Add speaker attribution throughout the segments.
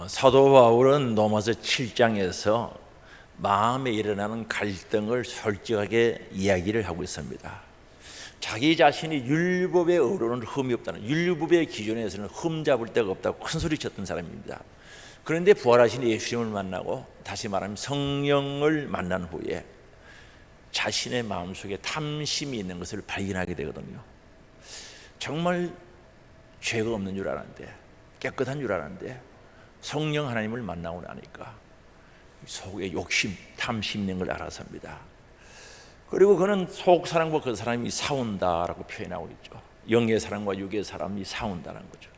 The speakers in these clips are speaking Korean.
Speaker 1: 사도 바울은 로마서 7장에서 마음에 일어나는 갈등을 솔직하게 이야기를 하고 있습니다. 자기 자신이 율법의 어로는 흠이 없다는, 율법의 기준에서는 흠 잡을 데가 없다고 큰 소리 쳤던 사람입니다. 그런데 부활하신 예수님을 만나고, 다시 말하면 성령을 만난 후에 자신의 마음속에 탐심이 있는 것을 발견하게 되거든요. 정말 죄가 없는 줄 알았는데, 깨끗한 줄 알았는데 성령 하나님을 만나고 나니까 속에 욕심, 탐심 있는 걸 알았습니다. 그리고 그는 속 사람과 그 사람이 싸운다라고 표현하고 있죠. 영의 사람과 육의 사람이 싸운다는 거죠.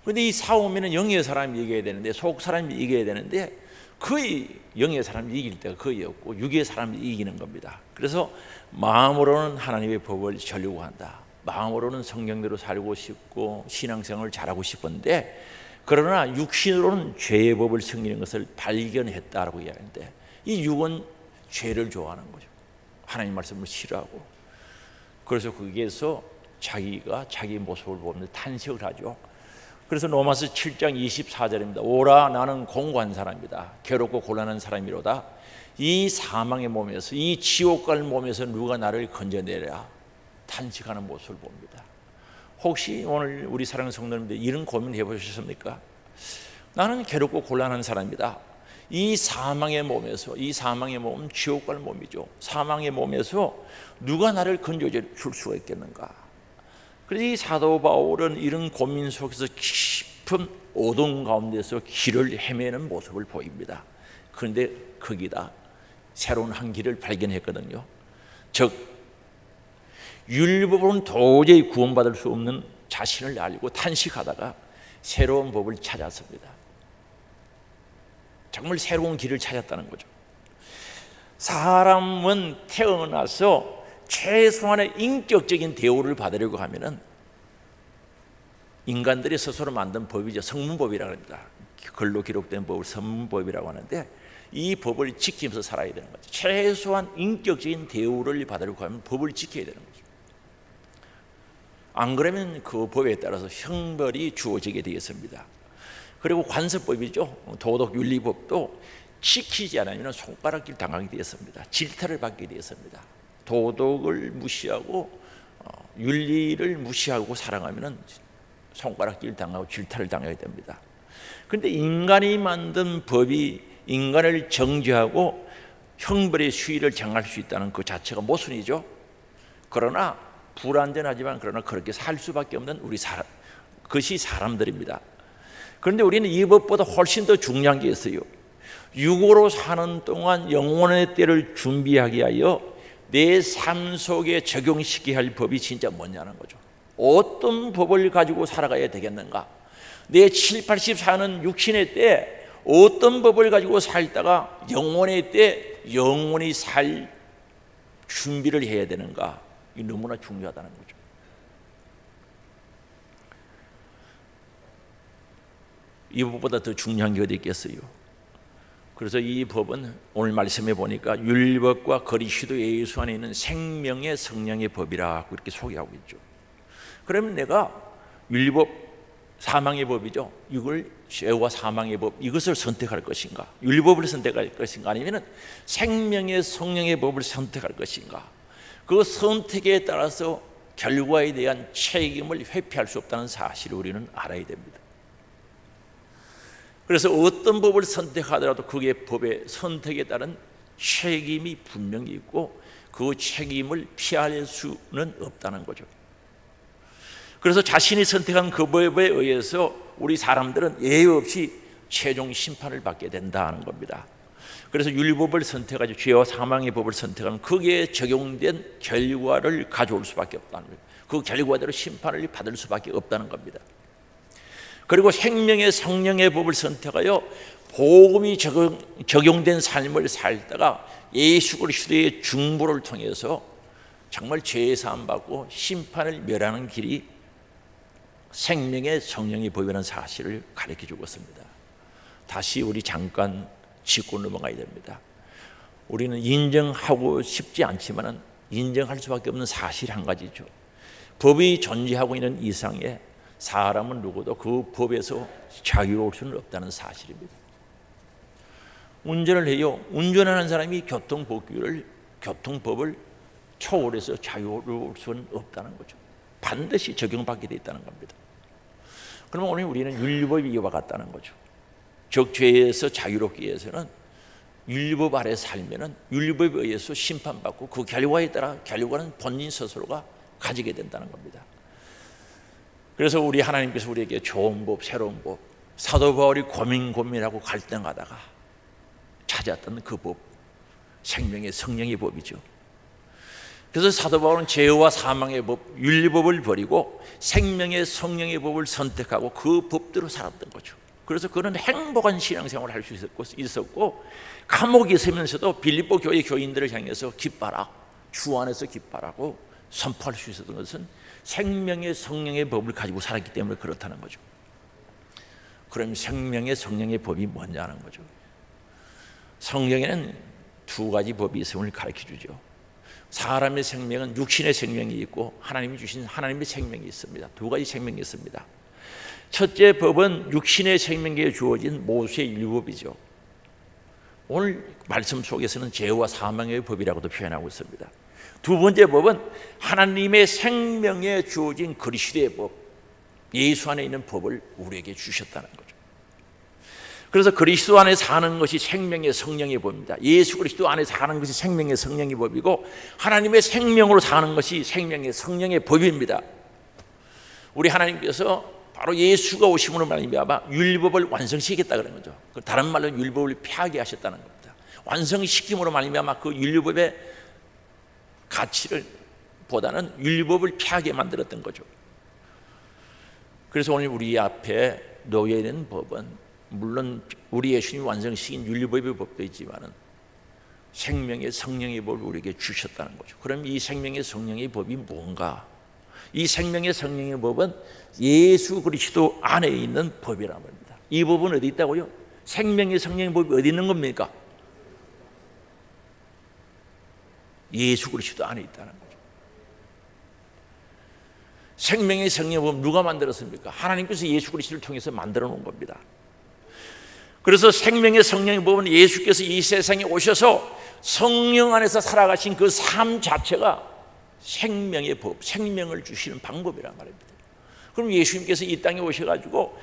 Speaker 1: 그런데 이 싸우면 영의 사람이 이겨야 되는데, 속 사람이 이겨야 되는데, 거의 영의 사람이 이길 때가 거의 없고 육의 사람이 이기는 겁니다. 그래서 마음으로는 하나님의 법을 전려고 한다, 마음으로는 성경대로 살고 싶고 신앙생활을 잘하고 싶은데, 그러나 육신으로는 죄의 법을 섬기는 것을 발견했다라고 이야기하는데, 이 육은 죄를 좋아하는 거죠. 하나님 말씀을 싫어하고. 그래서 거기에서 자기가 자기 모습을 보면서 탄식을 하죠. 그래서 로마서 7장 24절입니다. 오라, 나는 공고한 사람이다. 괴롭고 곤란한 사람이로다. 이 사망의 몸에서, 이 지옥 갈 몸에서 누가 나를 건져내랴. 탄식하는 모습을 봅니다. 혹시 오늘 우리 사랑하는 성도님들 이런 고민 해보셨습니까? 나는 괴롭고 곤란한 사람이다. 이 사망의 몸에서, 이 사망의 몸은 지옥 갈 몸이죠. 사망의 몸에서 누가 나를 건져줄 수가 있겠는가? 그래서 이 사도 바울은 이런 고민 속에서 깊은 어둠 가운데서 길을 헤매는 모습을 보입니다. 그런데 거기다 새로운 한 길을 발견했거든요. 즉 율법으로는 도저히 구원받을 수 없는 자신을 알고 탄식하다가 새로운 법을 찾았습니다. 정말 새로운 길을 찾았다는 거죠. 사람은 태어나서 최소한의 인격적인 대우를 받으려고 하면은 인간들이 스스로 만든 법이죠. 성문법이라고 합니다. 글로 기록된 법을 성문법이라고 하는데, 이 법을 지키면서 살아야 되는 거죠. 최소한 인격적인 대우를 받으려고 하면 법을 지켜야 되는 거죠. 안 그러면 그 법에 따라서 형벌이 주어지게 되겠습니다. 그리고 관습법이죠. 도덕윤리법도 지키지 않으면 손가락질 당하게 되었습니다. 질타를 받게 되었습니다. 도덕을 무시하고 윤리를 무시하고 살아가면 손가락질 당하고 질타를 당하게 됩니다. 그런데 인간이 만든 법이 인간을 정죄하고 형벌의 수위를 정할 수 있다는 그 자체가 모순이죠. 그러나 불완전하지만 그러나 그렇게 살 수밖에 없는 우리 사람, 그것이 사람들입니다. 그런데 우리는 이 법보다 훨씬 더 중요한 게 있어요. 육으로 사는 동안 영혼의 때를 준비하기 위하여 내 삶 속에 적용시켜야 할 법이 진짜 뭐냐는 거죠. 어떤 법을 가지고 살아가야 되겠는가? 내 7, 80 사는 육신의 때 어떤 법을 가지고 살다가 영혼의 때 영원히 살 준비를 해야 되는가? 이 너무나 중요하다는 거죠. 이 법보다 더 중요한 게 어디 있겠어요? 그래서 이 법은 오늘 말씀해 보니까 율법과 그리스도 예수 안에 있는 생명의 성령의 법이라고 이렇게 소개하고 있죠. 그러면 내가 율법, 사망의 법이죠. 이걸 죄와 사망의 법, 이것을 선택할 것인가? 율법을 선택할 것인가? 아니면 생명의 성령의 법을 선택할 것인가? 그 선택에 따라서 결과에 대한 책임을 회피할 수 없다는 사실을 우리는 알아야 됩니다. 그래서 어떤 법을 선택하더라도 그게 법의 선택에 따른 책임이 분명히 있고 그 책임을 피할 수는 없다는 거죠. 그래서 자신이 선택한 그 법에 의해서 우리 사람들은 예외 없이 최종 심판을 받게 된다는 겁니다. 그래서 율법을 선택하지 죄와 사망의 법을 선택하면 거기에 적용된 결과를 가져올 수밖에 없다는 거예요. 그 결과대로 심판을 받을 수밖에 없다는 겁니다. 그리고 생명의 성령의 법을 선택하여 복음이 적용된 삶을 살다가 예수 그리스도의 중보를 통해서 정말 죄 사함 받고 심판을 멸하는 길이 생명의 성령의 법이라는 사실을 가르쳐 주고 있습니다. 다시 우리 잠깐 짚고 넘어가야 됩니다. 우리는 인정하고 싶지 않지만 인정할 수밖에 없는 사실 한 가지죠. 법이 존재하고 있는 이상에 사람은 누구도 그 법에서 자유로울 수는 없다는 사실입니다. 운전을 해요. 운전하는 사람이 교통법을 초월해서 자유로울 수는 없다는 거죠. 반드시 적용받게 돼 있다는 겁니다. 그러면 오늘 우리는 율법이 이와 같다는 거죠. 즉 죄에서 자유롭기 위해서는 율법 아래 살면은 율법에 의해서 심판받고 그 결과에 따라 결과는 본인 스스로가 가지게 된다는 겁니다. 그래서 우리 하나님께서 우리에게 좋은 법, 새로운 법, 사도 바울이 고민하고 갈등하다가 찾았던 그 법, 생명의 성령의 법이죠. 그래서 사도 바울은 죄와 사망의 법, 율법을 버리고 생명의 성령의 법을 선택하고 그 법대로 살았던 거죠. 그래서 그는 행복한 신앙생활을 할 수 있었고 감옥에 있으면서도 빌립보 교회 교인들을 향해서 기뻐라, 주 안에서 기뻐라고 선포할 수 있었던 것은 생명의 성령의 법을 가지고 살았기 때문에 그렇다는 거죠. 그럼 생명의 성령의 법이 뭐냐는 거죠. 성경에는 두 가지 법이 있음을 가르쳐주죠. 사람의 생명은 육신의 생명이 있고 하나님이 주신 하나님의 생명이 있습니다. 두 가지 생명이 있습니다. 첫째 법은 육신의 생명에 주어진 모세의 율법이죠. 오늘 말씀 속에서는 죄와 사망의 법이라고도 표현하고 있습니다. 두 번째 법은 하나님의 생명에 주어진 그리스도의 법, 예수 안에 있는 법을 우리에게 주셨다는 거죠. 그래서 그리스도 안에 사는 것이 생명의 성령의 법입니다. 예수 그리스도 안에 사는 것이 생명의 성령의 법이고 하나님의 생명으로 사는 것이 생명의 성령의 법입니다. 우리 하나님께서 바로 예수가 오심으로 말미암아 율법을 완성시키겠다 그런 거죠. 다른 말로 율법을 폐하게 하셨다는 겁니다. 완성시킴으로 말미암아 그 율법의 가치를 보다는 율법을 폐하게 만들었던 거죠. 그래서 오늘 우리 앞에 놓여 있는 법은 물론 우리 예수님이 완성시킨 율법의 법도 있지만은 생명의 성령의 법을 우리에게 주셨다는 거죠. 그럼 이 생명의 성령의 법이 뭔가? 이 생명의 성령의 법은 예수 그리스도 안에 있는 법이란 말입니다. 이 법은 어디 있다고요? 생명의 성령의 법이 어디 있는 겁니까? 예수 그리스도 안에 있다는 거죠. 생명의 성령의 법 누가 만들었습니까? 하나님께서 예수 그리스도를 통해서 만들어 놓은 겁니다. 그래서 생명의 성령의 법은 예수께서 이 세상에 오셔서 성령 안에서 살아가신 그 삶 자체가 생명의 법, 생명을 주시는 방법이란 말입니다. 그럼 예수님께서 이 땅에 오셔가지고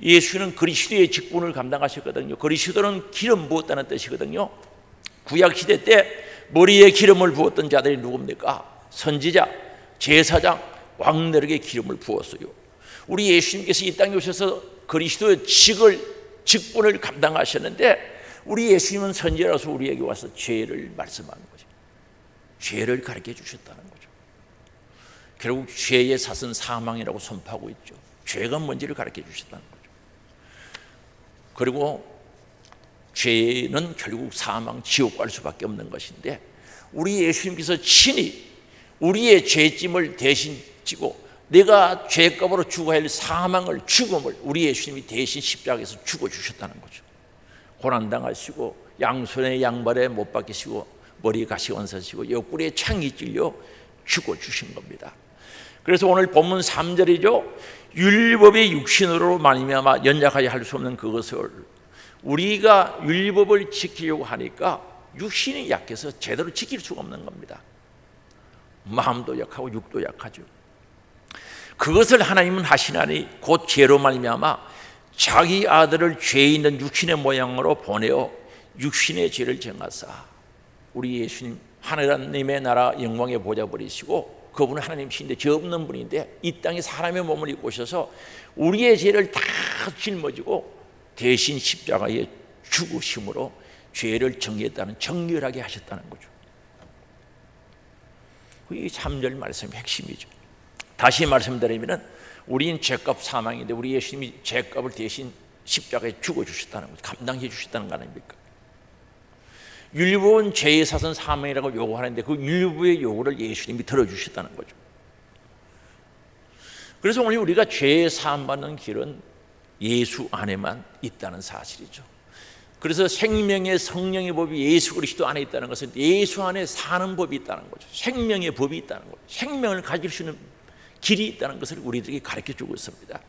Speaker 1: 예수는 그리스도의 직분을 감당하셨거든요. 그리스도는 기름 부었다는 뜻이거든요. 구약시대 때 머리에 기름을 부었던 자들이 누굽니까? 선지자, 제사장, 왕들에게 기름을 부었어요. 우리 예수님께서 이 땅에 오셔서 그리스도의 직분을 감당하셨는데 우리 예수님은 선지자로서 우리에게 와서 죄를 말씀하는 거죠. 죄를 가르쳐 주셨다는 거죠. 결국 죄의 삿은 사망이라고 선포하고 있죠. 죄가 뭔지를 가르쳐 주셨다는 거죠. 그리고 죄는 결국 사망, 지옥 갈 수밖에 없는 것인데 우리 예수님께서 친히 우리의 죄짐을 대신 지고 내가 죄값으로 죽어야 할 사망을, 죽음을 우리 예수님이 대신 십자가에서 죽어주셨다는 거죠. 고난당하시고 양손에 양발에 못 박히시고 머리에 가시 얹으시고 옆구리에 창이 찔려 죽어주신 겁니다. 그래서 오늘 본문 3절이죠. 율법의 육신으로 말미암아 연약하게 할 수 없는 그것을 우리가 율법을 지키려고 하니까 육신이 약해서 제대로 지킬 수가 없는 겁니다. 마음도 약하고 육도 약하죠. 그것을 하나님은 하시나니 곧 죄로 말미암아 자기 아들을 죄 있는 육신의 모양으로 보내어 육신의 죄를 정하사 우리 예수님 하나님의 나라 영광의 보좌 버리시고 그분은 하나님이신데 죄 없는 분인데 이 땅에 사람의 몸을 입고 오셔서 우리의 죄를 다 짊어지고 대신 십자가에 죽으심으로 죄를 정리했다는, 정결하게 하셨다는 거죠. 이 3절 말씀의 핵심이죠. 다시 말씀드리면 우리는 죄값 사망인데 우리 예수님이 죄값을 대신 십자가에 죽어주셨다는 거죠. 감당해 주셨다는 거 아닙니까? 율법은 죄의 사선 사망이라고 요구하는데 그 율법의 요구를 예수님이 들어주셨다는 거죠. 그래서 오늘 우리가 죄의 사함받는 길은 예수 안에만 있다는 사실이죠. 그래서 생명의 성령의 법이 예수 그리스도 안에 있다는 것은 예수 안에 사는 법이 있다는 거죠. 생명의 법이 있다는 거죠. 생명을 가질 수 있는 길이 있다는 것을 우리들에게 가르쳐주고 있습니다.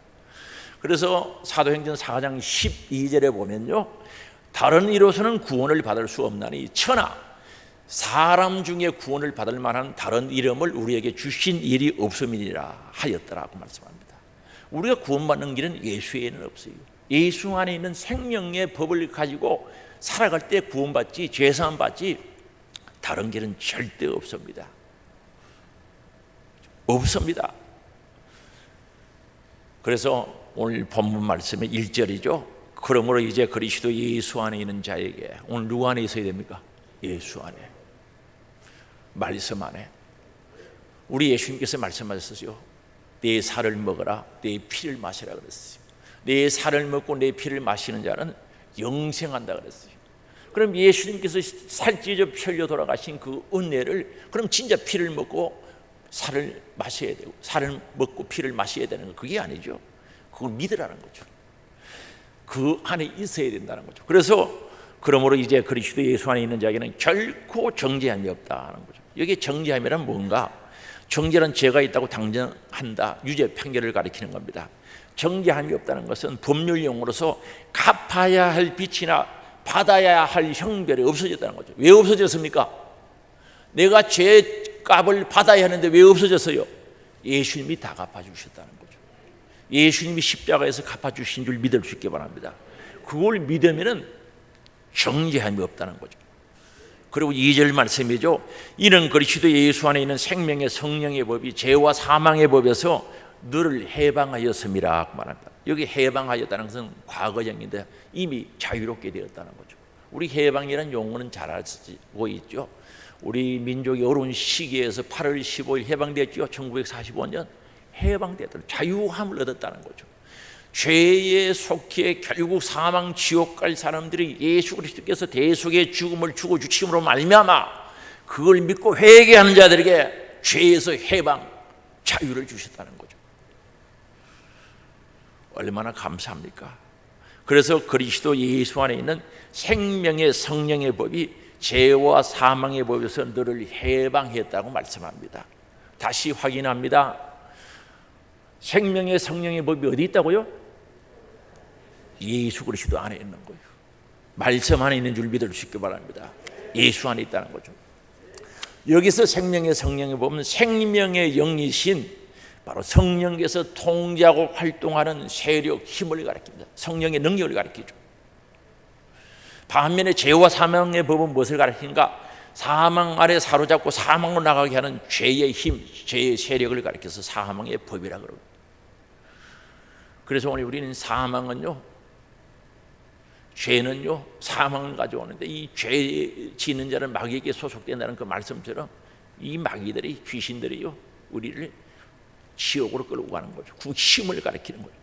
Speaker 1: 그래서 사도행전 4장 12절에 보면요, 다른 이로서는 구원을 받을 수 없나니 천하 사람 중에 구원을 받을 만한 다른 이름을 우리에게 주신 일이 없음이니라 하였더라고 말씀합니다. 우리가 구원받는 길은 예수 외에는 없어요. 예수 안에 있는 생명의 법을 가지고 살아갈 때 구원받지, 죄사함 받지, 다른 길은 절대 없습니다. 없습니다. 그래서 오늘 본문 말씀의 1절이죠. 그러므로 이제 그리스도 예수 안에 있는 자에게, 오늘 누구 안에 있어야 됩니까? 예수 안에, 말씀 안에. 우리 예수님께서 말씀하셨어요. 내 살을 먹어라, 내 피를 마시라 그랬어요. 내 살을 먹고 내 피를 마시는 자는 영생한다 그랬어요. 그럼 예수님께서 살찌져 펴려 돌아가신 그 은혜를, 그럼 진짜 피를 먹고 살을 마셔야 되고, 살을 먹고 피를 마셔야 되는 거, 그게 아니죠. 그걸 믿으라는 거죠. 그 안에 있어야 된다는 거죠. 그래서 그러므로 이제 그리스도 예수 안에 있는 자에게는 결코 정죄함이 없다는 거죠. 여기 정죄함이란 뭔가? 정죄는 죄가 있다고 당정한다, 유죄 판결을 가리키는 겁니다. 정죄함이 없다는 것은 법률 용어로서 갚아야 할 빚이나 받아야 할 형벌이 없어졌다는 거죠. 왜 없어졌습니까? 내가 죄값을 받아야 하는데 왜 없어졌어요? 예수님이 다 갚아주셨다는 거죠. 예수님이 십자가에서 갚아주신 줄 믿을 수 있기 바랍니다. 그걸 믿으면 정죄함이 없다는 거죠. 그리고 2절 말씀이죠. 이는 그리스도 예수 안에 있는 생명의 성령의 법이 죄와 사망의 법에서 너를 해방하였음이라 말합니다. 여기 해방하였다는 것은 과거형인데 이미 자유롭게 되었다는 거죠. 우리 해방이라는 용어는 잘 알고 있죠. 우리 민족이 어려운 시기에서 8월 15일 해방됐죠. 1945년 해방되었다, 자유함을 얻었다는 거죠. 죄에 속해 결국 사망 지옥 갈 사람들이 예수 그리스도께서 대속의 죽음을 주고 주심으로 말미암아 그걸 믿고 회개하는 자들에게 죄에서 해방, 자유를 주셨다는 거죠. 얼마나 감사합니까? 그래서 그리스도 예수 안에 있는 생명의 성령의 법이 죄와 사망의 법에서 너를 해방했다고 말씀합니다. 다시 확인합니다. 생명의 성령의 법이 어디 있다고요? 예수 그리스도 안에 있는 거예요. 말씀 안에 있는 줄 믿을 수 있기 바랍니다. 예수 안에 있다는 거죠. 여기서 생명의 성령의 법은 생명의 영이신 바로 성령께서 통제하고 활동하는 세력, 힘을 가리킵니다. 성령의 능력을 가리키죠. 반면에 죄와 사망의 법은 무엇을 가리키는가? 사망 아래 사로잡고 사망으로 나가게 하는 죄의 힘, 죄의 세력을 가리켜서 사망의 법이라고 그러고. 그래서 오늘 우리는 사망은요, 죄는요, 사망을 가져오는데 이 죄 지는 자는 마귀에게 소속된다는 그 말씀처럼 이 마귀들이, 귀신들이요, 우리를 지옥으로 끌고 가는 거죠. 그 힘을 가리키는 거죠.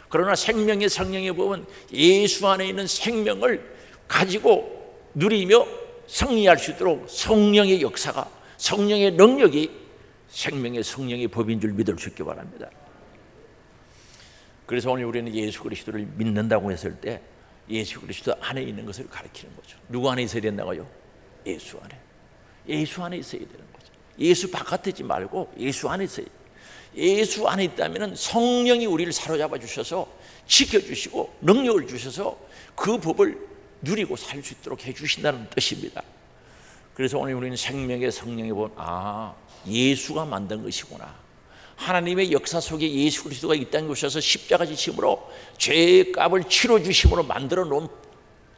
Speaker 1: 그러나 생명의 성령의 법은 예수 안에 있는 생명을 가지고 누리며 승리할 수 있도록 성령의 역사가, 성령의 능력이 생명의 성령의 법인 줄 믿을 수 있기 바랍니다. 그래서 오늘 우리는 예수 그리스도를 믿는다고 했을 때 예수 그리스도 안에 있는 것을 가리키는 거죠. 누구 안에 있어야 된다고요? 예수 안에. 예수 안에 있어야 되는 거죠. 예수 바깥에 있지 말고 예수 안에 있어야 돼요. 예수 안에 있다면 성령이 우리를 사로잡아 주셔서 지켜주시고 능력을 주셔서 그 법을 누리고 살 수 있도록 해주신다는 뜻입니다. 그래서 오늘 우리는 생명의 성령의 법, 예수가 만든 것이구나. 하나님의 역사 속에 예수 그리스도가 이 땅에 오셔서 십자가 지심으로 죄의 값을 치러주심으로 만들어 놓은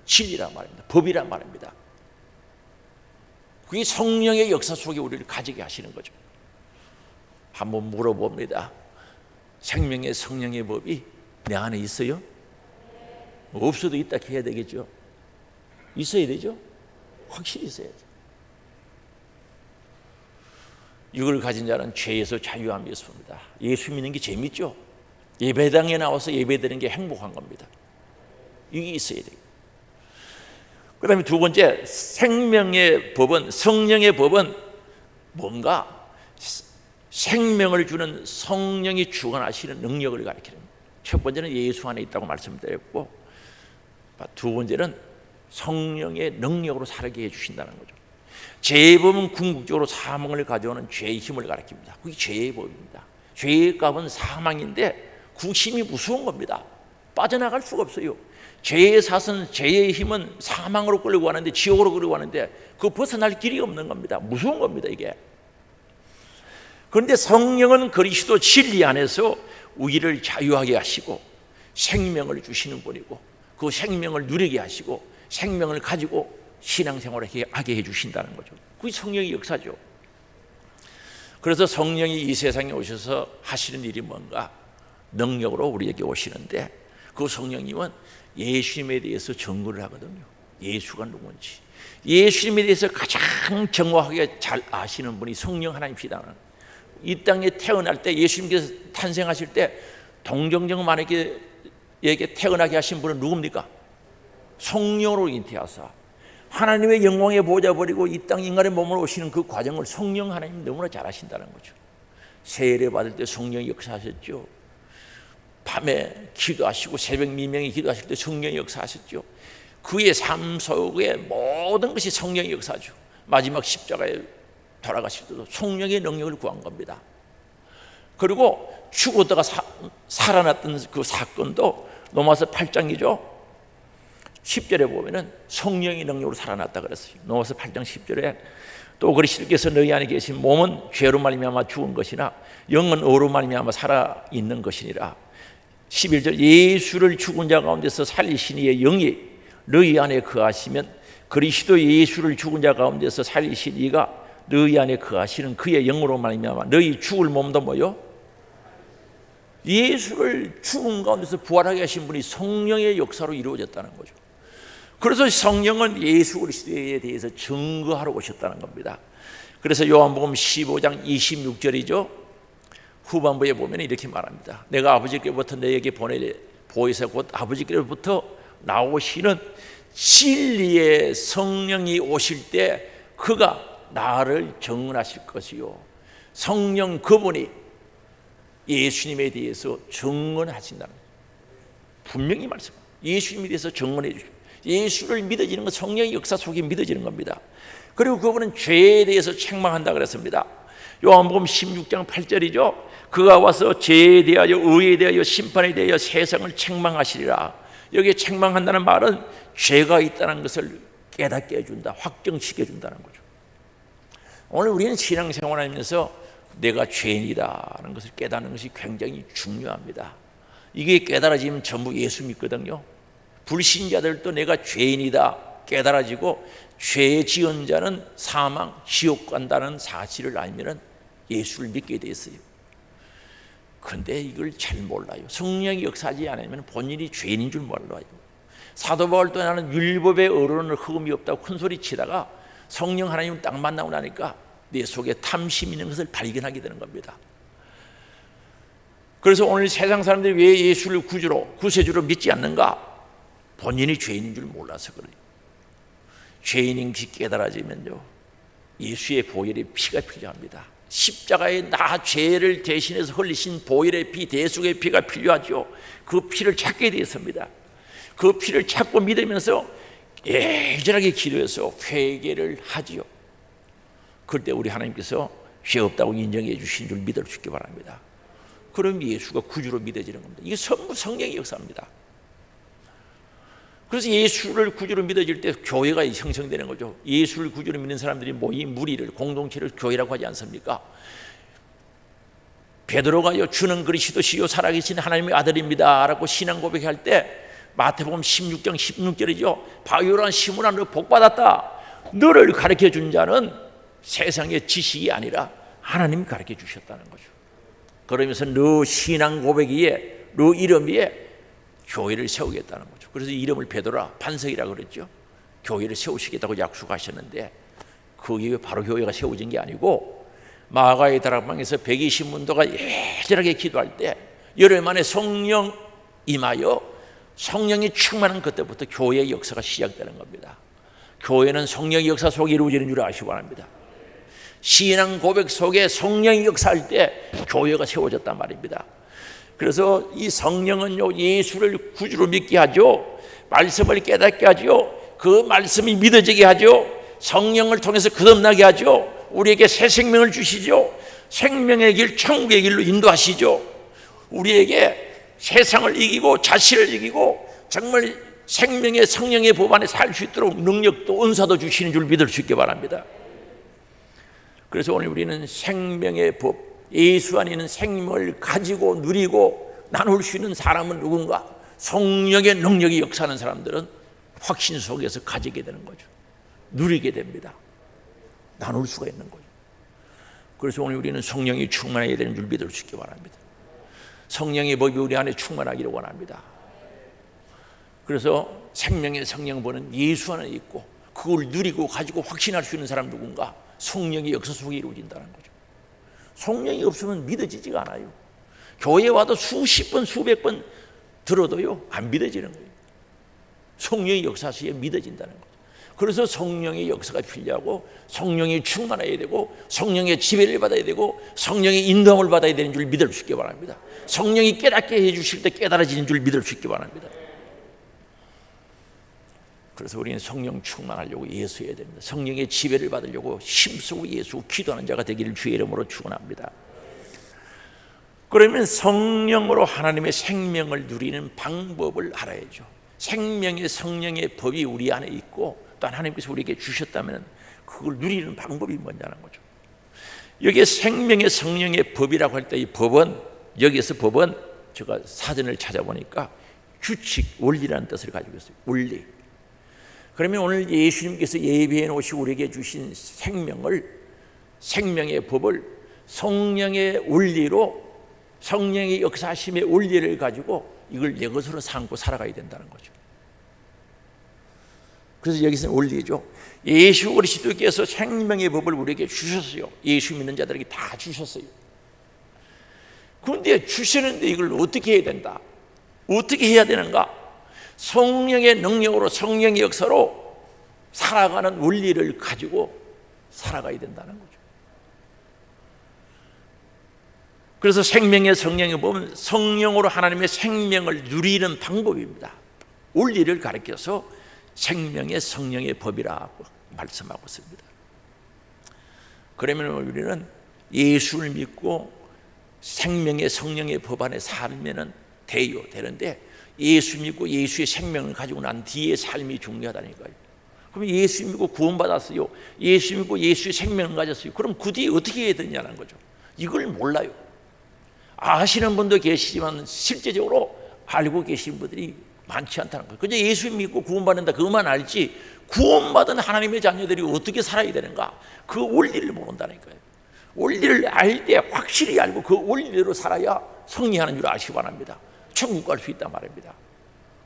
Speaker 1: 진리란 말입니다. 법이란 말입니다. 그게 성령의 역사 속에 우리를 가지게 하시는 거죠. 한번 물어봅니다. 생명의 성령의 법이 내 안에 있어요? 없어도 있다 해야 되겠죠. 있어야 되죠. 확실히 있어야죠. 이걸 가진 자는 죄에서 자유함이 있습니다. 예수 믿는 게 재밌죠. 예배당에 나와서 예배드리는 게 행복한 겁니다. 이게 있어야 돼요. 그 다음에 두 번째, 생명의 법은, 성령의 법은 뭔가 생명을 주는 성령이 주관하시는 능력을 가리키는 거예요. 첫 번째는 예수 안에 있다고 말씀드렸고, 두 번째는 성령의 능력으로 살게 해주신다는 거죠. 죄의 법은 궁극적으로 사망을 가져오는 죄의 힘을 가리킵니다. 그게 죄의 법입니다. 죄의 값은 사망인데 구심이 무서운 겁니다. 빠져나갈 수가 없어요. 죄의 사슬, 죄의 힘은 사망으로 끌고 가는데, 지옥으로 끌고 가는데 그 벗어날 길이 없는 겁니다. 무서운 겁니다, 이게. 그런데 성령은 그리스도 진리 안에서 우리를 자유하게 하시고 생명을 주시는 분이고, 그 생명을 누리게 하시고 생명을 가지고 신앙생활을 하게 해주신다는 거죠. 그게 성령의 역사죠. 그래서 성령이 이 세상에 오셔서 하시는 일이 뭔가? 능력으로 우리에게 오시는데, 그 성령님은 예수님에 대해서 증거를 하거든요. 예수가 누군지, 예수님에 대해서 가장 정확하게 잘 아시는 분이 성령 하나님이시다는. 이 땅에 태어날 때, 예수님께서 탄생하실 때 동정정 만에게 태어나게 하신 분은 누굽니까? 성령으로 잉태하사 하나님의 영광에 보좌 버리고 이 땅 인간의 몸으로 오시는 그 과정을 성령 하나님이 너무나 잘 아신다는 거죠. 세례 받을 때 성령이 역사하셨죠. 밤에 기도하시고 새벽 미명에 기도하실 때 성령이 역사하셨죠. 그의 삶 속에 모든 것이 성령의 역사죠. 마지막 십자가에 돌아가실 때도 성령의 능력을 구한 겁니다. 그리고 죽었다가 살아났던 그 사건도 로마서 8장이죠. 10절에 보면은 성령의 능력으로 살아났다 그랬어요. 로마서 8장 10절에 또 그리스도께서 너희 안에 계신 몸은 죄로 말미암아 죽은 것이나 영은 의로 말미암아 살아 있는 것이니라. 11절 예수를 죽은 자 가운데서 살리신 이의 영이 너희 안에 거하시면 그리스도 예수를 죽은 자 가운데서 살리신 이가 너희 안에 거하시는 그의 영으로 말미암아 너희 죽을 몸도 뭐요? 예수를 죽은 가운데서 부활하게 하신 분이 성령의 역사로 이루어졌다는 거죠. 그래서 성령은 예수 그리스도에 대해서 증거하러 오셨다는 겁니다. 그래서 요한복음 15장 26절이죠. 후반부에 보면 이렇게 말합니다. 내가 아버지께로부터 너에게 보이사 곧 아버지께로부터 나오시는 진리의 성령이 오실 때 그가 나를 증언하실 것이요. 성령 그분이 예수님에 대해서 증언하신다는 거예요. 분명히 말씀합니다. 예수님에 대해서 증언해 주십시오. 예수를 믿어지는 건 성령의 역사 속에 믿어지는 겁니다. 그리고 그분은 죄에 대해서 책망한다 그랬습니다. 요한복음 16장 8절이죠. 그가 와서 죄에 대하여 의에 대하여 심판에 대하여 세상을 책망하시리라. 여기에 책망한다는 말은 죄가 있다는 것을 깨닫게 해준다, 확정시켜준다는 거죠. 오늘 우리는 신앙생활하면서 내가 죄인이다라는 것을 깨닫는 것이 굉장히 중요합니다. 이게 깨달아지면 전부 예수 믿거든요. 불신자들도 내가 죄인이다 깨달아지고 죄 지은 자는 사망, 지옥 간다는 사실을 알면 예수를 믿게 됐어요. 그런데 이걸 잘 몰라요. 성령이 역사하지 않으면 본인이 죄인인 줄 몰라요. 사도 바울도 나는 율법의 어른은 흠이 없다고 큰소리 치다가 성령 하나님 딱 만나고 나니까 내 속에 탐심 있는 것을 발견하게 되는 겁니다. 그래서 오늘 세상 사람들이 왜 예수를 구세주로 믿지 않는가? 본인이 죄인인 줄 몰라서 그래요. 죄인인 것이 깨달아지면요, 예수의 보혈의 피가 필요합니다. 십자가에 나 죄를 대신해서 흘리신 보혈의 피, 대속의 피가 필요하죠. 그 피를 찾게 되었습니다. 그 피를 찾고 믿으면서 예절하게 기도해서 회개를 하지요. 그때 우리 하나님께서 죄 없다고 인정해 주신 줄 믿을 수 있기 바랍니다. 그럼 예수가 구주로 믿어지는 겁니다. 이게 전부 성령의 역사입니다. 그래서 예수를 구주로 믿어질 때 교회가 형성되는 거죠. 예수를 구주로 믿는 사람들이 모인 무리를, 공동체를 교회라고 하지 않습니까? 베드로가요, 주는 그리스도시요 살아계신 하나님의 아들입니다 라고 신앙 고백할 때 마태복음 16장 16절이죠. 바요란 시몬아, 너 복받았다. 너를 가르쳐 준 자는 세상의 지식이 아니라 하나님이 가르쳐 주셨다는 거죠. 그러면서 너 신앙 고백 위에, 너 이름 위에 교회를 세우겠다는 거죠. 그래서 이름을 베드로라, 반석이라고 그랬죠. 교회를 세우시겠다고 약속하셨는데 그게 바로 교회가 세워진 게 아니고 마가의 다락방에서 120문도가 예절하게 기도할 때 열흘 만에 성령 임하여 성령이 충만한 그때부터 교회의 역사가 시작되는 겁니다. 교회는 성령의 역사 속에 이루어지는 줄 아시기 바랍니다. 신앙 고백 속에 성령이 역사할 때 교회가 세워졌단 말입니다. 그래서 이 성령은요, 예수를 구주로 믿게 하죠. 말씀을 깨닫게 하죠. 그 말씀이 믿어지게 하죠. 성령을 통해서 거듭나게 하죠. 우리에게 새 생명을 주시죠. 생명의 길, 천국의 길로 인도하시죠. 우리에게 세상을 이기고 자신을 이기고 정말 생명의 성령의 법 안에 살 수 있도록 능력도 은사도 주시는 줄 믿을 수 있게 바랍니다. 그래서 오늘 우리는 생명의 법, 예수 안에 있는 생명을 가지고 누리고 나눌 수 있는 사람은 누군가? 성령의 능력이 역사하는 사람들은 확신 속에서 가지게 되는 거죠. 누리게 됩니다. 나눌 수가 있는 거죠. 그래서 오늘 우리는 성령이 충만해야 되는 줄 믿을 수 있게 바랍니다. 성령의 법이 우리 안에 충만하기를 원합니다. 그래서 생명의 성령보는 예수 안에 있고 그걸 누리고 가지고 확신할 수 있는 사람 누군가? 성령의 역사 속에 이루어진다는 거죠. 성령이 없으면 믿어지지가 않아요. 교회 와도 수십 번 수백 번 들어도요 안 믿어지는 거예요. 성령의 역사 속에 믿어진다는 거죠. 그래서 성령의 역사가 필요하고 성령이 충만해야 되고 성령의 지배를 받아야 되고 성령의 인도함을 받아야 되는 줄 믿을 수 있게 바랍니다. 성령이 깨닫게 해주실 때 깨달아지는 줄 믿을 수 있게 바랍니다. 그래서 우리는 성령 충만하려고 예수해야 됩니다. 성령의 지배를 받으려고 힘쓰고 예수 기도하는 자가 되기를 주의 이름으로 축원합니다. 그러면 성령으로 하나님의 생명을 누리는 방법을 알아야죠. 생명의 성령의 법이 우리 안에 있고 또 하나님께서 우리에게 주셨다면 그걸 누리는 방법이 뭐냐는 거죠. 여기에 생명의 성령의 법이라고 할 때 이 법은 여기에서 법은 제가 사전을 찾아보니까 규칙, 원리라는 뜻을 가지고 있어요. 원리. 그러면 오늘 예수님께서 예비해 놓으시고 우리에게 주신 생명의 법을 성령의 원리로 성령의 역사하심의 원리를 가지고 이걸 내 것으로 삼고 살아가야 된다는 거죠. 그래서 여기서는 원리죠. 예수 그리스도께서 생명의 법을 우리에게 주셨어요. 예수 믿는 자들에게 다 주셨어요. 그런데 주시는데 이걸 어떻게 해야 된다? 어떻게 해야 되는가? 성령의 능력으로 성령의 역사로 살아가는 원리를 가지고 살아가야 된다는 거죠. 그래서 생명의 성령에 보면 성령으로 하나님의 생명을 누리는 방법입니다. 원리를 가르쳐서 생명의 성령의 법이라고 말씀하고 있습니다. 그러면 우리는 예수를 믿고 생명의 성령의 법 안에 살면 되는데 예수 믿고 예수의 생명을 가지고 난 뒤에 삶이 중요하다니까요. 그럼 예수 믿고 구원받았어요. 예수 믿고 예수의 생명을 가졌어요. 그럼 그 뒤에 어떻게 해야 되냐는 거죠. 이걸 몰라요. 아시는 분도 계시지만 실제적으로 알고 계신 분들이 많지 않다는 거예요. 그냥 예수 믿고 구원받는다 그것만 알지 구원받은 하나님의 자녀들이 어떻게 살아야 되는가 그 원리를 모른다니까요. 원리를 알 때 확실히 알고 그 원리대로 살아야 승리하는 줄 아시기 바랍니다. 천국 갈 수 있단 말입니다.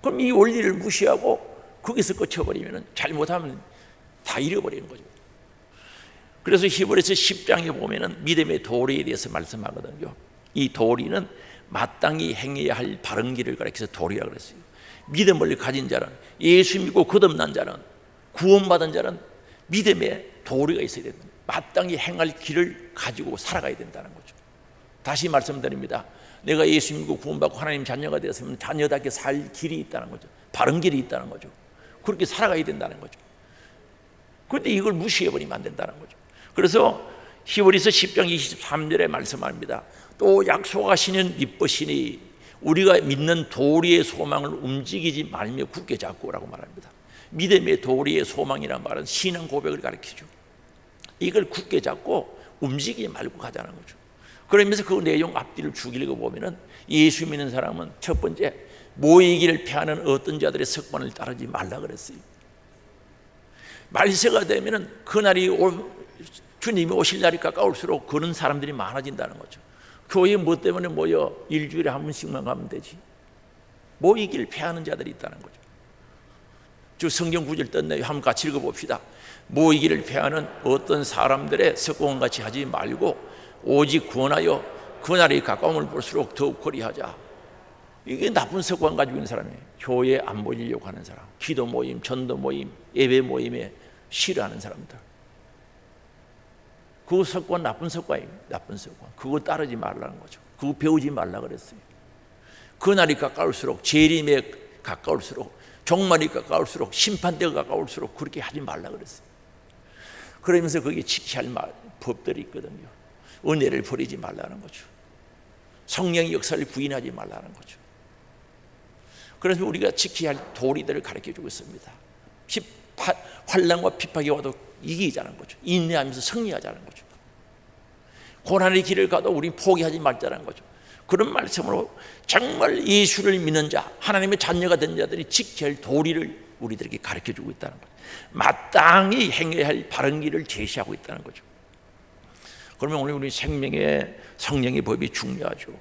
Speaker 1: 그럼 이 원리를 무시하고 거기서 끝쳐버리면 잘못하면 다 잃어버리는 거죠. 그래서 히브리서 10장에 보면은 믿음의 도리에 대해서 말씀하거든요. 이 도리는 마땅히 행해야 할 바른 길을 가리켜서 도리라고 그랬어요. 믿음을 가진 자는 예수 믿고 거듭난 자는 구원받은 자는 믿음의 도리가 있어야 됩니다. 마땅히 행할 길을 가지고 살아가야 된다는 거죠. 다시 말씀드립니다. 내가 예수 믿고 구원받고 하나님 자녀가 되었으면 자녀답게 살 길이 있다는 거죠. 바른 길이 있다는 거죠. 그렇게 살아가야 된다는 거죠. 그런데 이걸 무시해버리면 안 된다는 거죠. 그래서 히브리서 10장 23절에 말씀합니다. 또 약속하시는 믿으시니 우리가 믿는 도리의 소망을 움직이지 말며 굳게 잡고라고 말합니다. 믿음의 도리의 소망이라는 말은 신앙 고백을 가르치죠. 이걸 굳게 잡고 움직이지 말고 가자는 거죠. 그러면서 그 내용 앞뒤를 쭉 읽어보면 예수 믿는 사람은 첫 번째 모이기를 피하는 어떤 자들의 습관을 따르지 말라 그랬어요. 말세가 되면 그날이 주님이 오실 날이 가까울수록 그런 사람들이 많아진다는 거죠. 교회에 뭐 때문에 모여 일주일에 한 번씩만 가면 되지. 모이기를 피하는 자들이 있다는 거죠. 저 성경 구절 떴네요. 한번 같이 읽어봅시다. 모이기를 피하는 어떤 사람들의 습관같이 하지 말고 오직 구원하여 그날이 가까움을 볼수록 더욱 그리하자. 이게 나쁜 습관 가지고 있는 사람이에요. 교회에 안 모이려고 하는 사람, 기도 모임, 전도 모임, 예배 모임에 싫어하는 사람들. 그 습관 나쁜 습관이에요. 나쁜 습관. 그거 따르지 말라는 거죠. 그거 배우지 말라 그랬어요. 그날이 가까울수록 재림에 가까울수록 종말이 가까울수록 심판대가 가까울수록 그렇게 하지 말라 그랬어요. 그러면서 거기에 지켜야 할 법들이 있거든요. 은혜를 버리지 말라는 거죠. 성령의 역사를 부인하지 말라는 거죠. 그래서 우리가 지켜야 할 도리들을 가르쳐주고 있습니다. 환난과 핍박이 와도 이기자는 거죠. 인내하면서 승리하자는 거죠. 고난의 길을 가도 우리 포기하지 말자는 거죠. 그런 말씀으로 정말 예수를 믿는 자, 하나님의 자녀가 된 자들이 지켜야 할 도리를 우리들에게 가르쳐주고 있다는 거죠. 마땅히 행해야 할 바른 길을 제시하고 있다는 거죠. 그러면 오늘 우리 생명의 성령의 법이 중요하죠.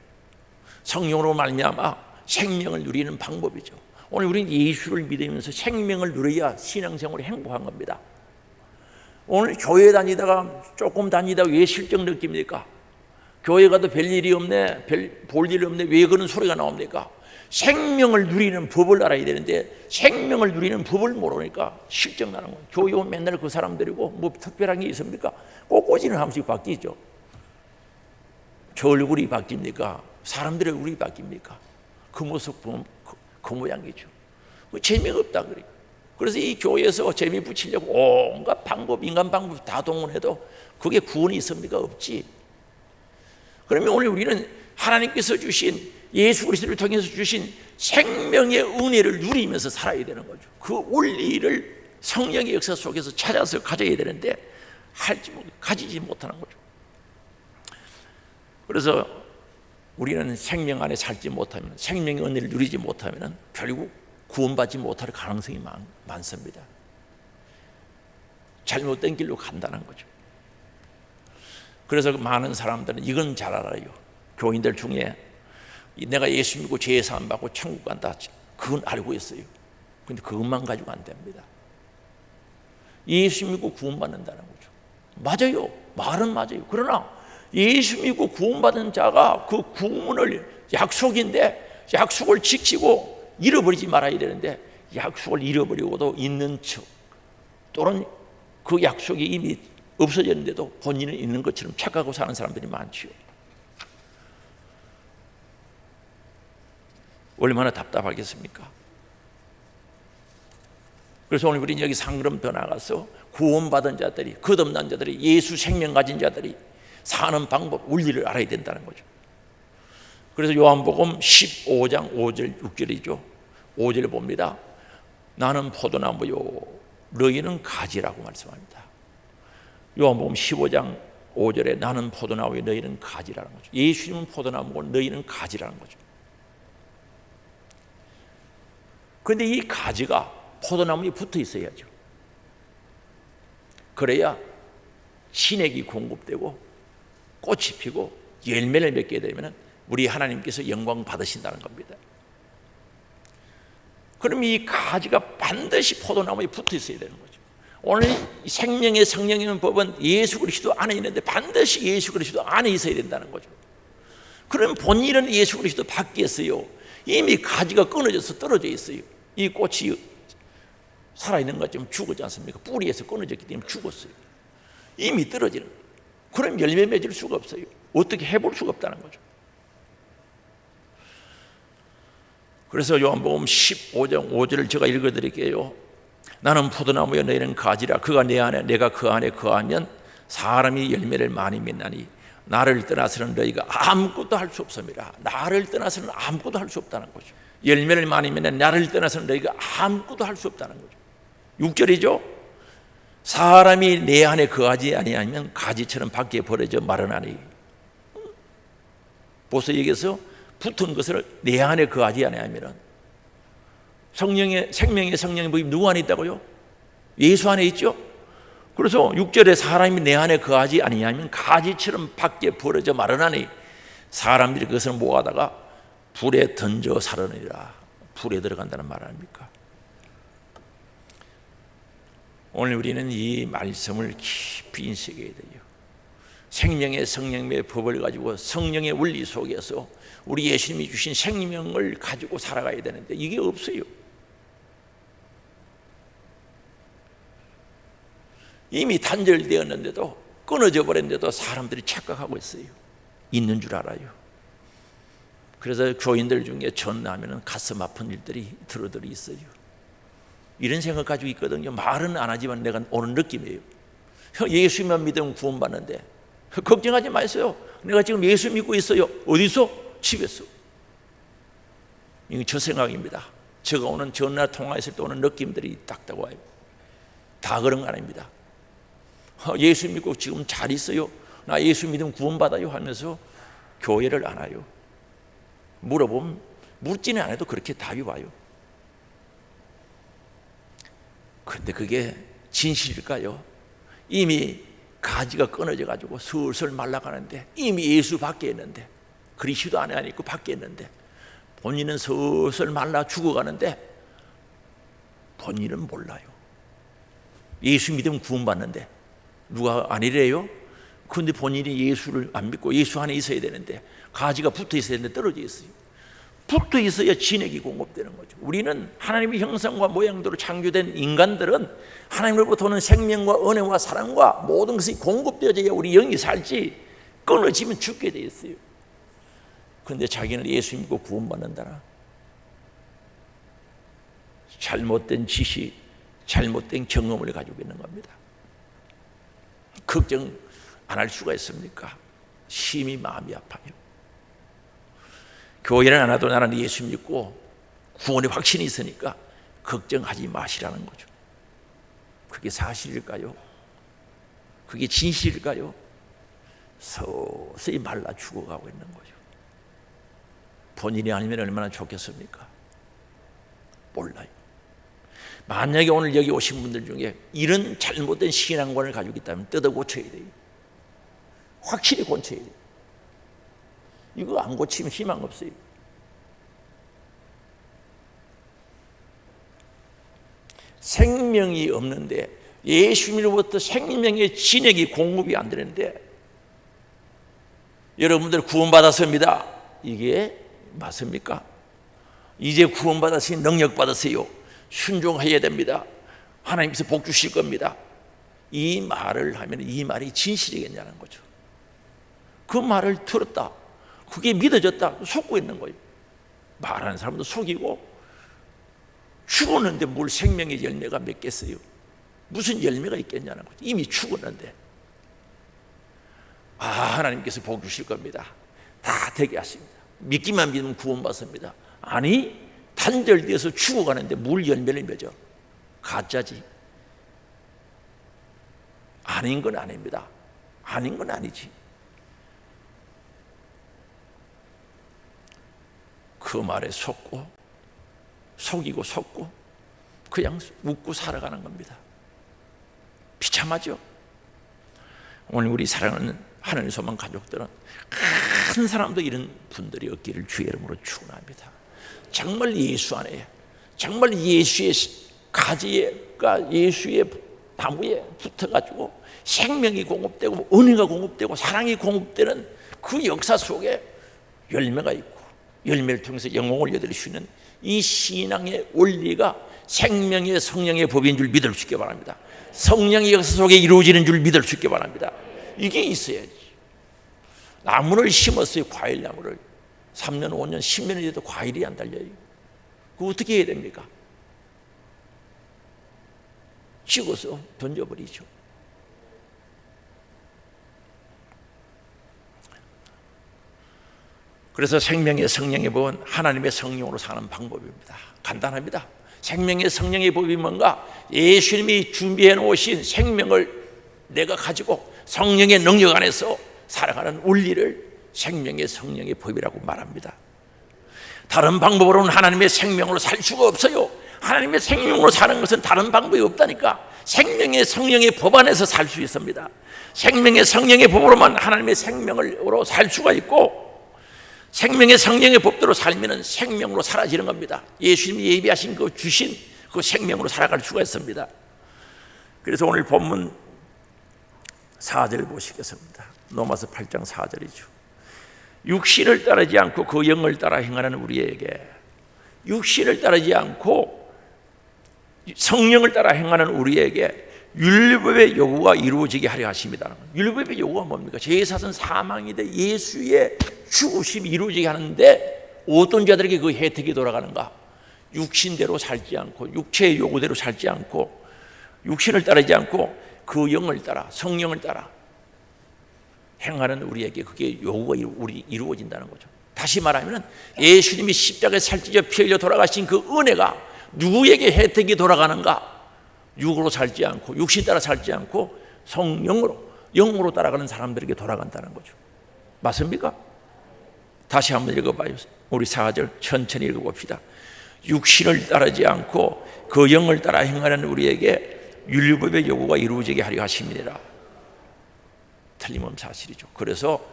Speaker 1: 성령으로 말미암아 생명을 누리는 방법이죠. 오늘 우리는 예수를 믿으면서 생명을 누려야 신앙생활이 행복한 겁니다. 오늘 교회 다니다가 조금 다니다가 왜 실정 느낍니까? 교회 가도 별일이 없네, 볼 일 없네, 왜 그런 소리가 나옵니까? 생명을 누리는 법을 알아야 되는데 생명을 누리는 법을 모르니까 실정 나는 거예요. 교회 오면 맨날 그 사람들이고 뭐 특별한 게 있습니까? 꼬꼬지는 한 번씩 바뀌죠. 저 얼굴이 바뀝니까? 사람들의 얼굴이 바뀝니까? 그 모습 보면 그 모양이죠. 재미가 없다 그래요. 그래서 이 교회에서 재미 붙이려고 온갖 방법, 인간 방법 다 동원해도 그게 구원이 있습니까? 없지. 그러면 오늘 우리는 하나님께서 주신 예수 그리스도를 통해서 주신 생명의 은혜를 누리면서 살아야 되는 거죠. 그 원리를 성령의 역사 속에서 찾아서 가져야 되는데 가지지 못하는 거죠. 그래서 우리는 생명 안에 살지 못하면, 생명의 은혜를 누리지 못하면 결국 구원받지 못할 가능성이 많습니다. 잘못된 길로 간다는 거죠. 그래서 많은 사람들은 이건 잘 알아요. 교인들 중에 내가 예수 믿고 죄 사함 받고 천국 간다, 그건 알고 있어요. 그런데 그것만 가지고 안 됩니다. 예수 믿고 구원받는다는 거죠. 맞아요. 말은 맞아요. 그러나 예수 믿고 구원받은 자가 그 구원을 약속인데 약속을 지키고 잃어버리지 말아야 되는데 약속을 잃어버리고도 있는 척, 또는 그 약속이 이미 없어졌는데도 본인은 있는 것처럼 착각하고 사는 사람들이 많지요. 얼마나 답답하겠습니까? 그래서 오늘 우리는 여기서 한 걸음 더 나가서 구원받은 자들이, 거듭난 자들이, 예수 생명 가진 자들이 사는 방법, 원리를 알아야 된다는 거죠. 그래서 요한복음 15장 5절 6절이죠. 5절을 봅니다. 나는 포도나무요 너희는 가지라고 말씀합니다. 요한복음 15장 5절에 나는 포도나무요 너희는 가지라는 거죠. 예수님은 포도나무고 너희는 가지라는 거죠. 그런데 이 가지가 포도나무에 붙어 있어야죠. 그래야 신액이 공급되고 꽃이 피고 열매를 맺게 되면 우리 하나님께서 영광 받으신다는 겁니다. 그럼 이 가지가 반드시 포도나무에 붙어 있어야 되는 거죠. 오늘 생명의 성령의 법은 예수 그리스도 안에 있는데 반드시 예수 그리스도 안에 있어야 된다는 거죠. 그럼 본일은 예수 그리스도 밖에 있어요. 이미 가지가 끊어져서 떨어져 있어요. 이 꽃이 살아있는 것처럼 죽었지 않습니까? 뿌리에서 끊어졌기 때문에 죽었어요. 이미 떨어지는 거예요. 그럼 열매 맺을 수가 없어요. 어떻게 해볼 수가 없다는 거죠. 그래서 요한복음 15장 5절을 제가 읽어드릴게요. 나는 포도나무여 너희는 가지라. 그가 내 안에 내가 그 안에 거하면 사람이 열매를 많이 맺나니 나를 떠나서는 너희가 아무것도 할 수 없습니다. 나를 떠나서는 아무것도 할 수 없다는 거죠. 열매를 많이 맺는 나를 떠나서는 너희가 아무것도 할 수 없다는 거죠. 6절이죠. 사람이 내 안에 거하지 아니하면 가지처럼 밖에 버려져 마르나니. 벌써 여기서 붙은 것을 내 안에 거하지 아니하면 성령의 생명의 성령의 법이 누구 안에 있다고요? 예수 안에 있죠. 그래서 6절에 사람이 내 안에 거하지 아니하면 가지처럼 밖에 버려져 마르나니 사람들이 그것을 모아다가 불에 던져 사르니라. 불에 들어간다는 말 아닙니까? 오늘 우리는 이 말씀을 깊이 인식해야 돼요. 생명의 성령의 법을 가지고 성령의 원리 속에서 우리 예수님이 주신 생명을 가지고 살아가야 되는데 이게 없어요. 이미 단절되었는데도, 끊어져 버렸는데도 사람들이 착각하고 있어요. 있는 줄 알아요. 그래서 교인들 중에 전하면 가슴 아픈 일들이 들어들어 있어요. 이런 생각 가지고 있거든요. 말은 안 하지만 내가 오는 느낌이에요. 예수만 믿으면 구원받는데 걱정하지 마세요. 내가 지금 예수 믿고 있어요. 어디서? 집에서. 이게 저 생각입니다. 제가 오는 전화 통화했을 때 오는 느낌들이 딱딱 와요. 다 그런 거 아닙니다. 예수 믿고 지금 잘 있어요. 나 예수 믿으면 구원받아요 하면서 교회를 안 와요. 물어보면 묻지는 않아도 그렇게 답이 와요. 그런데 그게 진실일까요? 이미 가지가 끊어져 가지고 슬슬 말라가는데 이미 예수 밖에 있는데 그리스도 안에 있고 밖에 있는데 본인은 슬슬 말라 죽어가는데 본인은 몰라요. 예수 믿으면 구원받는데 누가 아니래요? 그런데 본인이 예수를 안 믿고 예수 안에 있어야 되는데 가지가 붙어 있어야 되는데 떨어져 있어요. 붙어 있어야 진액이 공급되는 거죠. 우리는 하나님의 형상과 모양대로 창조된 인간들은 하나님으로부터 오는 생명과 은혜와 사랑과 모든 것이 공급되어져야 우리 영이 살지 끊어지면 죽게 돼 있어요. 그런데 자기는 예수 믿고 구원받는다나 잘못된 지식, 잘못된 경험을 가지고 있는 겁니다. 걱정 안 할 수가 있습니까? 심히 마음이 아파요. 교회는 안 와도 나는 예수 믿고 구원의 확신이 있으니까 걱정하지 마시라는 거죠. 그게 사실일까요? 그게 진실일까요? 서서히 말라 죽어가고 있는 거죠. 본인이 아니면 얼마나 좋겠습니까? 몰라요. 만약에 오늘 여기 오신 분들 중에 이런 잘못된 신앙관을 가지고 있다면 뜯어 고쳐야 돼요. 확실히 고쳐야 돼요. 이거 안 고치면 희망 없어요. 생명이 없는데 예수님으로부터 생명의 진액이 공급이 안 되는데 여러분들 구원받았습니다. 이게 맞습니까? 이제 구원받았으니 능력 받으세요. 순종해야 됩니다. 하나님께서 복 주실 겁니다. 이 말을 하면 이 말이 진실이겠냐는 거죠. 그 말을 들었다. 그게 믿어졌다. 속고 있는 거예요. 말하는 사람도 속이고 죽었는데 뭘 생명의 열매가 맺겠어요? 무슨 열매가 있겠냐는 거죠. 이미 죽었는데. 하나님께서 복 주실 겁니다. 다 되게 하십니다. 믿기만 믿으면 구원받습니다. 아니 단절되어서 죽어가는데 뭘 열매를 맺어? 가짜지. 아닌 건 아닙니다. 아닌 건 아니지. 그 말에 속이고 속고 그냥 웃고 살아가는 겁니다. 비참하죠? 오늘 우리 사랑하는 하나님 소망 가족들은 큰 사람도 이런 분들이 없기를 주의 이름으로 축원합니다. 정말 예수 안에 정말 예수의 가지가 예수의 나무에 붙어가지고 생명이 공급되고 은혜가 공급되고 사랑이 공급되는 그 역사 속에 열매가 있고 열매를 통해서 영광을 얻을 수 있는 이 신앙의 원리가 생명의 성령의 법인 줄 믿을 수 있게 바랍니다. 성령의 역사 속에 이루어지는 줄 믿을 수 있게 바랍니다. 이게 있어야지. 나무를 심었어요. 과일나무를 3년 5년 10년이 돼도 과일이 안 달려요. 그거 어떻게 해야 됩니까? 찍어서 던져버리죠. 그래서 생명의 성령의 법은 하나님의 성령으로 사는 방법입니다. 간단합니다. 생명의 성령의 법이 뭔가? 예수님이 준비해 놓으신 생명을 내가 가지고 성령의 능력 안에서 살아가는 원리를 생명의 성령의 법이라고 말합니다. 다른 방법으로는 하나님의 생명으로 살 수가 없어요. 하나님의 생명으로 사는 것은 다른 방법이 없다니까. 생명의 성령의 법 안에서 살 수 있습니다. 생명의 성령의 법으로만 하나님의 생명으로 살 수가 있고 생명의 성령의 법대로 살면 생명으로 사라지는 겁니다. 예수님이 예비하신 그 주신 그 생명으로 살아갈 수가 있습니다. 그래서 오늘 본문 4절 보시겠습니다. 로마서 8장 4절이죠. 육신을 따르지 않고 그 영을 따라 행하는 우리에게 육신을 따르지 않고 성령을 따라 행하는 우리에게 율법의 요구가 이루어지게 하려 하십니다. 율법의 요구가 뭡니까? 제사는 사망이 돼 예수의 죽으심이 이루어지게 하는데 어떤 자들에게 그 혜택이 돌아가는가? 육신대로 살지 않고 육체의 요구대로 살지 않고 육신을 따르지 않고 그 영을 따라 성령을 따라 행하는 우리에게 그게 요구가 이루어진다는 거죠. 다시 말하면 예수님이 십자가에 살찌져 피 흘려 돌아가신 그 은혜가 누구에게 혜택이 돌아가는가? 육으로 살지 않고 육신 따라 살지 않고 성령으로 영으로 따라가는 사람들에게 돌아간다는 거죠. 맞습니까? 다시 한번 읽어봐요. 우리 4절 천천히 읽어봅시다. 육신을 따르지 않고 그 영을 따라 행하는 우리에게 율법의 요구가 이루어지게 하려 하심이니라. 틀림없는 사실이죠. 그래서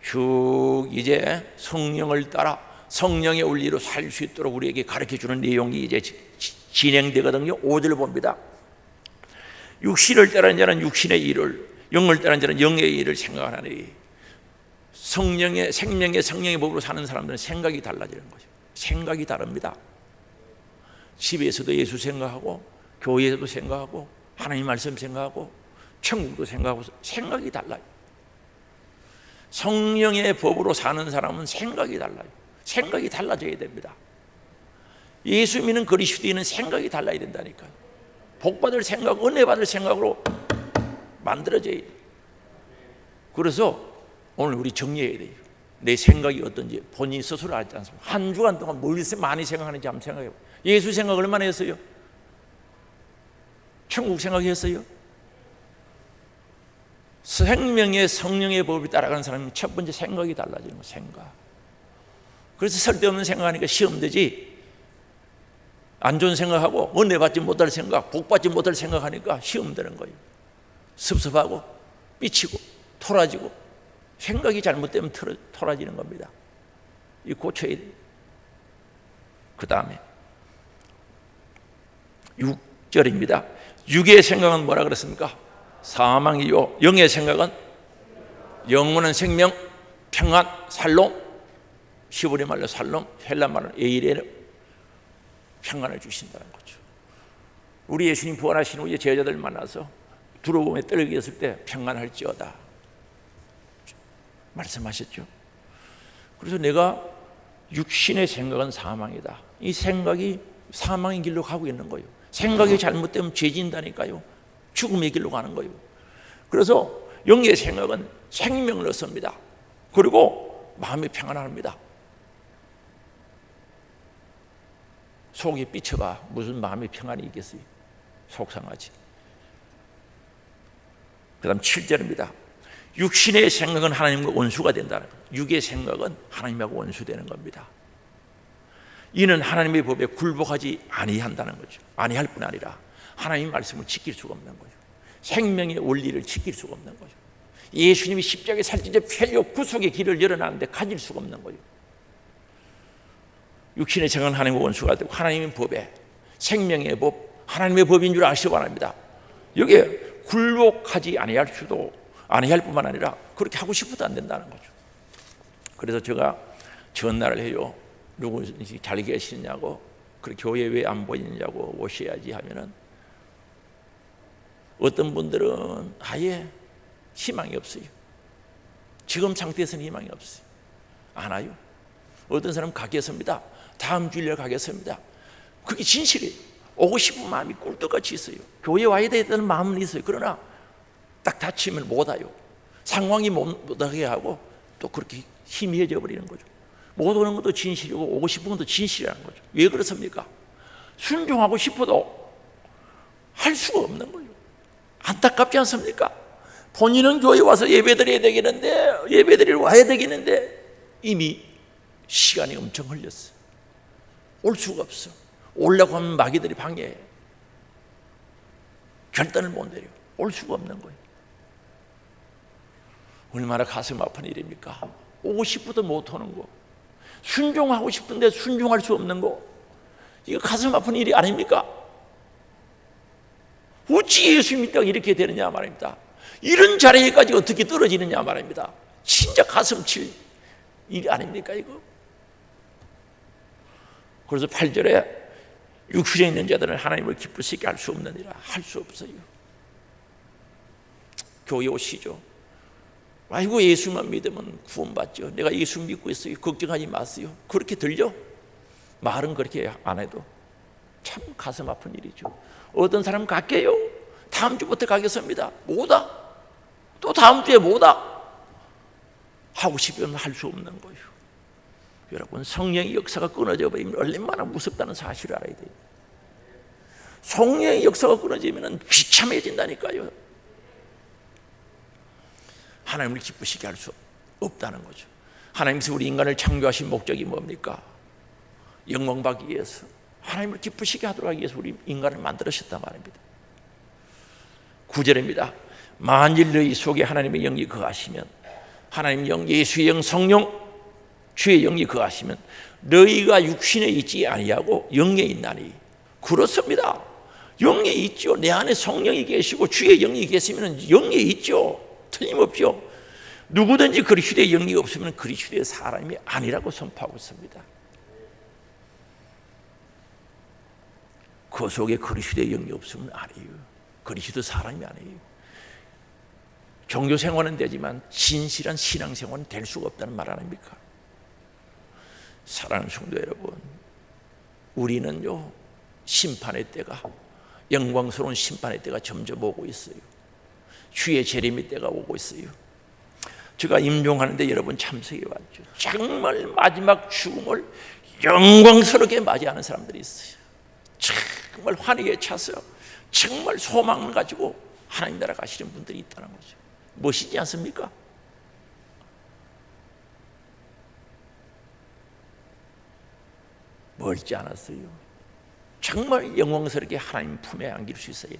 Speaker 1: 쭉 이제 성령을 따라 성령의 원리로 살 수 있도록 우리에게 가르쳐주는 내용이 이제 진행되거든요. 5절 봅니다. 육신을 따르는 자는 육신의 일을, 영을 따르는 자는 영의 일을 생각하나니. 성령의 법으로 사는 사람들은 생각이 달라지는 거죠. 생각이 다릅니다. 집에서도 예수 생각하고 교회에서도 생각하고 하나님 말씀 생각하고 천국도 생각하고 생각이 달라요. 성령의 법으로 사는 사람은 생각이 달라요. 생각이 달라져야 됩니다. 예수 믿는 그리스도인은 생각이 달라야 된다니까요. 복받을 생각, 은혜 받을 생각으로 만들어져야 돼요. 그래서 오늘 우리 정리해야 돼요. 내 생각이 어떤지 본인 스스로 알지 않습니까? 한 주간 동안 뭘 많이 생각하는지 한번 생각해요. 예수 생각 얼마나 했어요? 천국 생각했어요? 생명의 성령의 법을 따라가는 사람은 첫 번째 생각이 달라지는 거예요. 생각. 그래서 쓸데없는 생각하니까 시험되지. 안 좋은 생각하고 은혜 받지 못할 생각, 복 받지 못할 생각하니까 시험되는 거예요. 섭섭하고 삐치고 토라지고 생각이 잘못되면 토라지는 겁니다. 이 고쳐야 돼요. 그 다음에 6절입니다. 육의 생각은 뭐라 그랬습니까? 사망이요. 영의 생각은 영원한 생명, 평안, 살롬. 히브리 말로 살롬, 헬라 말로 에이레, 평안을 주신다는 거죠. 우리 예수님 부활하신 후에 제자들 만나서 두려움에 떨어졌을 때 평안할지어다 말씀하셨죠. 그래서 내가 육신의 생각은 사망이다. 이 생각이 사망의 길로 가고 있는 거예요. 생각이 잘못되면 죄진다니까요. 죽음의 길로 가는 거예요. 그래서 영의 생각은 생명을 얻습니다. 그리고 마음이 평안합니다. 속이 삐쳐봐 무슨 마음이 평안이 있겠어요? 속상하지. 그 다음 7절입니다. 육신의 생각은 하나님과 원수가 된다는 거예요. 육의 생각은 하나님하고 원수되는 겁니다. 이는 하나님의 법에 굴복하지 아니한다는 거죠. 아니할 뿐 아니라 하나님의 말씀을 지킬 수가 없는 거죠. 생명의 원리를 지킬 수가 없는 거죠. 예수님이 십자가에 살찌져 펴려 구속의 길을 열어놨는데 가질 수가 없는 거예요. 육신의 생각은 하나님과 원수가 되고 하나님의 법에 생명의 법, 하나님의 법인 줄 아시기 바랍니다. 여기에 굴복하지 아니할 뿐만 아니라 그렇게 하고 싶어도 안 된다는 거죠. 그래서 제가 전화를 해요. 누구 잘 계시냐고, 그 교회 왜 안 보이냐고 오셔야지 하면은 어떤 분들은 아예 희망이 없어요. 지금 상태에서는 희망이 없어요. 안 와요. 어떤 사람은 가겠습니다. 다음 주일에 가겠습니다. 그게 진실이에요. 오고 싶은 마음이 꿀떡같이 있어요. 교회 와야 되는 마음은 있어요. 그러나 딱 다치면 못 와요. 상황이 못하게 하고 또 그렇게 희미해져 버리는 거죠. 못 오는 것도 진실이고 오고 싶은 것도 진실이라는 거죠. 왜 그렇습니까? 순종하고 싶어도 할 수가 없는 거예요. 안타깝지 않습니까? 본인은 교회 와서 예배드려야 되겠는데, 예배드리러 와야 되겠는데 이미 시간이 엄청 흘렸어. 올 수가 없어. 오려고 하면 마귀들이 방해해. 결단을 못 내려. 올 수가 없는 거예요. 얼마나 가슴 아픈 일입니까? 오고 싶어도 못 오는 거, 순종하고 싶은데 순종할 수 없는 거, 이거 가슴 아픈 일이 아닙니까? 어찌 예수 믿다가 이렇게 되느냐 말입니다. 이런 자리에까지 어떻게 떨어지느냐 말입니다. 진짜 가슴 칠 일이 아닙니까 이거? 그래서 8절에 육신에 있는 자들은 하나님을 기쁠 수 있게 할 수 없느니라. 할 수 없어요. 교회 오시죠. 아이고 예수만 믿으면 구원받죠. 내가 예수 믿고 있어요. 걱정하지 마세요. 그렇게 들려? 말은 그렇게 안 해도 참 가슴 아픈 일이죠. 어떤 사람은 갈게요. 다음 주부터 가겠습니다. 못 와. 또 다음 주에 못 와. 하고 싶으면 할 수 없는 거예요. 여러분, 성령의 역사가 끊어져 버리면 얼마나 무섭다는 사실을 알아야 돼요. 성령의 역사가 끊어지면 비참해진다니까요. 하나님을 기쁘시게 할 수 없다는 거죠. 하나님께서 우리 인간을 창조하신 목적이 뭡니까? 영광받기 위해서, 하나님을 기쁘시게 하도록 하기 위해서 우리 인간을 만들으셨단 말입니다. 9절입니다. 만일 너희 속에 하나님의 영이 거하시면, 하나님 영, 예수의 영, 성령, 주의 영이 거하시면 너희가 육신에 있지 아니하고 영에 있나니. 그렇습니다. 영에 있죠. 내 안에 성령이 계시고 주의 영이 계시면 영에 있죠. 틀림없죠. 누구든지 그리스도의 영이 없으면 그리스도의 사람이 아니라고 선포하고 있습니다. 그 속에 그리스도의 영이 없으면 아니에요. 그리스도 사람이 아니에요. 종교 생활은 되지만 진실한 신앙 생활은 될 수가 없다는 말 아닙니까? 사랑하는 성도 여러분, 우리는요, 심판의 때가, 영광스러운 심판의 때가 점점 오고 있어요. 주의 재림의 때가 오고 있어요. 제가 임종하는데 여러분 참석해 왔죠. 정말 마지막 죽음을 영광스럽게 맞이하는 사람들이 있어요. 정말 환희에 차서 정말 소망을 가지고 하나님 나라 가시는 분들이 있다는 거죠. 멋있지 않습니까? 멀지 않았어요. 정말 영광스럽게 하나님 품에 안길 수 있어요.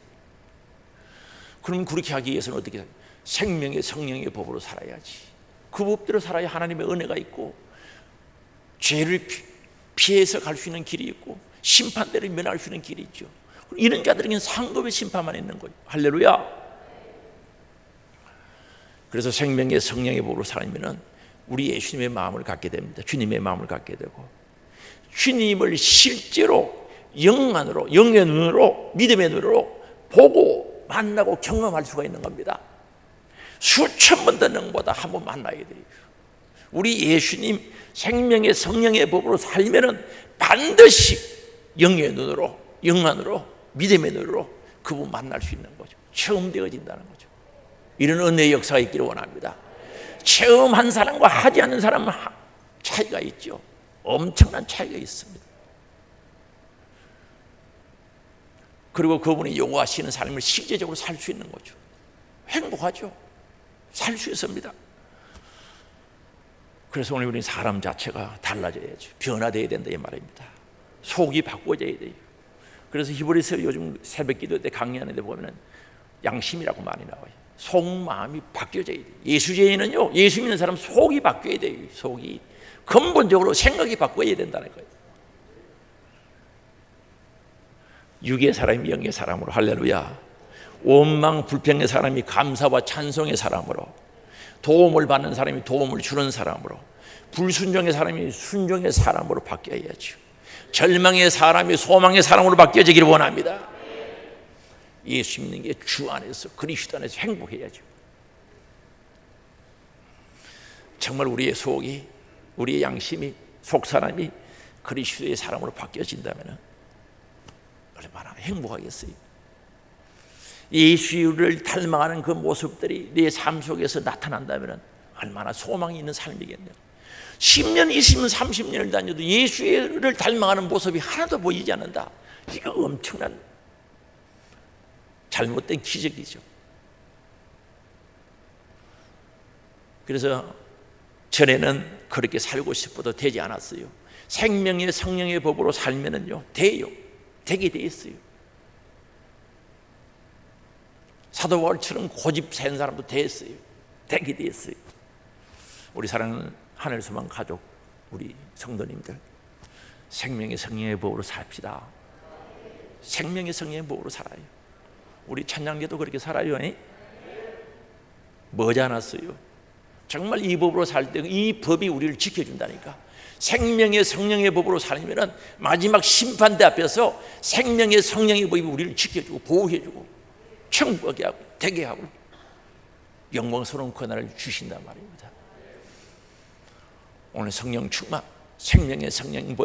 Speaker 1: 그럼 그렇게 하기 위해서는 어떻게 해요? 생명의 성령의 법으로 살아야지. 그 법대로 살아야 하나님의 은혜가 있고, 죄를 피해서 갈 수 있는 길이 있고, 심판대로 면할 수 있는 길이 있죠. 이런 자들에게는 상급의 심판만 있는 거예요. 할렐루야. 그래서 생명의 성령의 법으로 살면 우리 예수님의 마음을 갖게 됩니다. 주님의 마음을 갖게 되고, 주님을 실제로 영 안으로, 영의 눈으로, 믿음의 눈으로 보고 만나고 경험할 수가 있는 겁니다. 수천 번 듣는 것보다 한 번 만나야 돼요. 우리 예수님 생명의 성령의 법으로 살면은 반드시 영의 눈으로, 영 안으로, 믿음의 눈으로 그분 만날 수 있는 거죠. 체험되어진다는 거죠. 이런 은혜의 역사가 있기를 원합니다. 체험한 사람과 하지 않는 사람은 차이가 있죠. 엄청난 차이가 있습니다. 그리고 그분이 요구하시는 삶을 실제적으로 살 수 있는 거죠. 행복하죠. 살 수 있습니다. 그래서 오늘 우리는 사람 자체가 달라져야죠. 변화되어야 된다 이 말입니다. 속이 바꿔져야 돼요. 그래서 히브리서 요즘 새벽기도 때 강의하는 데 보면 양심이라고 많이 나와요. 속마음이 바뀌어져야 돼요. 예수제인은요, 예수 믿는 사람 속이 바뀌어야 돼요. 속이 근본적으로 생각이 바꿔야 된다는 거예요. 육의 사람이 영의 사람으로, 할렐루야. 원망 불평의 사람이 감사와 찬송의 사람으로, 도움을 받는 사람이 도움을 주는 사람으로, 불순종의 사람이 순종의 사람으로 바뀌어야죠. 절망의 사람이 소망의 사람으로 바뀌어지기를 원합니다. 예수 믿는 게 주 안에서, 그리스도 안에서 행복해야죠. 정말 우리의 속이, 우리의 양심이, 속사람이 그리스도의 사람으로 바뀌어진다면 얼마나 행복하겠어요. 예수를 닮아가는 그 모습들이 내 삶 속에서 나타난다면 얼마나 소망이 있는 삶이겠네요. 10년, 20년, 30년을 다녀도 예수를 닮아가는 모습이 하나도 보이지 않는다. 이거 엄청난 잘못된 기적이죠. 그래서 전에는 그렇게 살고 싶어도 되지 않았어요. 생명의 성령의 법으로 살면은요, 돼요. 되게 돼 있어요. 사도 바울처럼 고집 센 사람도 됐어요. 되게 돼 있어요. 우리 사랑하는 하늘소망 가족, 우리 성도님들, 생명의 성령의 법으로 삽시다. 생명의 성령의 법으로 살아요. 우리 찬양계도 그렇게 살아요. 머지않았어요. 정말 이 법으로 살 때 이 법이 우리를 지켜준다니까. 생명의 성령의 법으로 살면 마지막 심판대 앞에서 생명의 성령의 법이 우리를 지켜주고 보호해주고 천국하게 하고 되게 하고 영광스러운 권한을 주신단 말입니다. 오늘 성령 충만, 생명의 성령